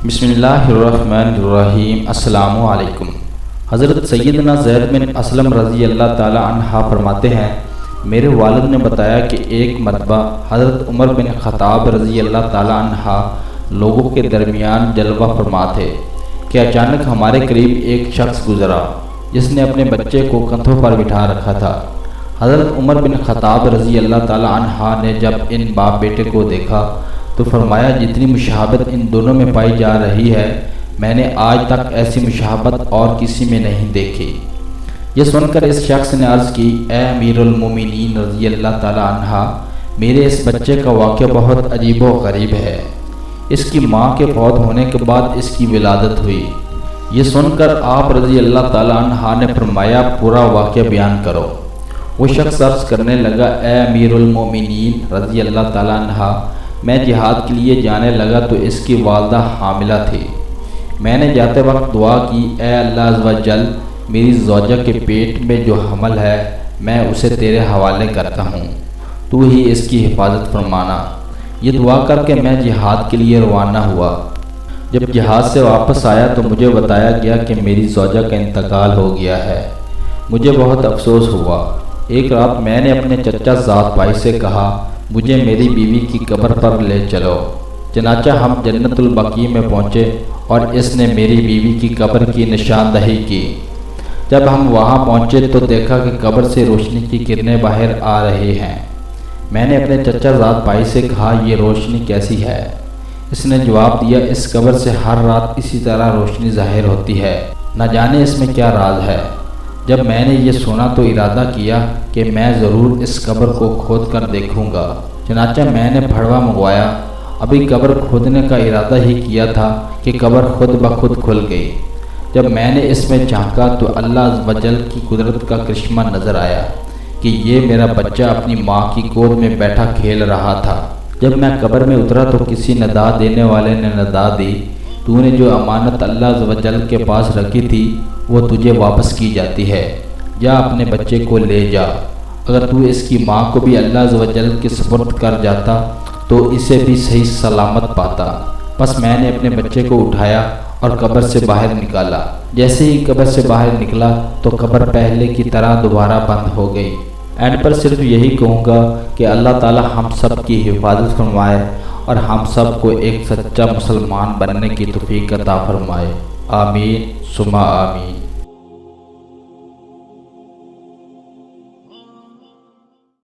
بسم اللہ الرحمن الرحیم۔ السلام علیکم۔ حضرت سیدنا زید بن اسلم رضی اللہ تعالی عنہ فرماتے ہیں، میرے والد نے بتایا کہ ایک مرتبہ حضرت عمر بن خطاب رضی اللہ تعالی عنہ لوگوں کے درمیان جلوہ فرما تھے کہ اچانک ہمارے قریب ایک شخص گزرا جس نے اپنے بچے کو کندھوں پر بٹھا رکھا تھا۔ حضرت عمر بن خطاب رضی اللہ تعالی عنہ نے جب ان باپ بیٹے کو دیکھا تو فرمایا، جتنی مشابہت ان دونوں میں پائی جا رہی ہے میں نے آج تک ایسی مشابہت اور کسی میں نہیں دیکھی۔ یہ سن کر اس شخص نے عرض کی، اے امیر المومنین رضی اللہ تعالی عنہ، میرے اس بچے کا واقعہ بہت عجیب و غریب ہے۔ اس کی ماں کے فوت ہونے کے بعد اس کی ولادت ہوئی۔ یہ سن کر آپ رضی اللہ تعالی عنہ نے فرمایا، پورا واقعہ بیان کرو۔ وہ شخص عرض کرنے لگا، اے امیر المومنین رضی اللہ تعالی عنہ، میں جہاد کے لیے جانے لگا تو اس کی والدہ حاملہ تھی۔ میں نے جاتے وقت دعا کی، اے اللہ عز و جل، میری زوجہ کے پیٹ میں جو حمل ہے میں اسے تیرے حوالے کرتا ہوں، تو ہی اس کی حفاظت فرمانا۔ یہ دعا کر کے میں جہاد کے لیے روانہ ہوا۔ جب جہاد سے واپس آیا تو مجھے بتایا گیا کہ میری زوجہ کا انتقال ہو گیا ہے۔ مجھے بہت افسوس ہوا۔ ایک رات میں نے اپنے چچا ذات بھائی سے کہا، مجھے میری بیوی کی قبر پر لے چلو۔ چنانچہ ہم جنت البقیع میں پہنچے اور اس نے میری بیوی کی قبر کی نشاندہی کی۔ جب ہم وہاں پہنچے تو دیکھا کہ قبر سے روشنی کی کرنیں باہر آ رہی ہیں۔ میں نے اپنے چچا ذات بھائی سے کہا، یہ روشنی کیسی ہے؟ اس نے جواب دیا، اس قبر سے ہر رات اسی طرح روشنی ظاہر ہوتی ہے، نہ جانے اس میں کیا راز ہے۔ جب میں نے یہ سنا تو ارادہ کیا کہ میں ضرور اس قبر کو کھود کر دیکھوں گا۔ چنانچہ میں نے پھڑوا منگوایا۔ ابھی قبر کھودنے کا ارادہ ہی کیا تھا کہ قبر خود بخود کھل گئی۔ جب میں نے اس میں جھانکا تو اللہ عز و جل کی قدرت کا کرشمہ نظر آیا کہ یہ میرا بچہ اپنی ماں کی گود میں بیٹھا کھیل رہا تھا۔ جب میں قبر میں اترا تو کسی ندا دینے والے نے ندا دی، تو نے جو امانت اللہ عز و جل کے پاس رکھی تھی وہ تجھے واپس کی جاتی ہے، جا اپنے بچے کو لے جا۔ اگر تو اس کی ماں کو بھی اللہ عز و جل کے سپرد کر جاتا تو اسے بھی صحیح سلامت پاتا۔ پس میں نے اپنے بچے کو اٹھایا اور قبر سے باہر نکالا۔ جیسے ہی قبر سے باہر نکلا تو قبر پہلے کی طرح دوبارہ بند ہو گئی۔ اینڈ پر صرف یہی کہوں گا کہ اللہ تعالی ہم سب کی حفاظت فرمائے اور ہم سب کو ایک سچا مسلمان بننے کی توفیق عطا فرمائے۔ آمین ثم آمین۔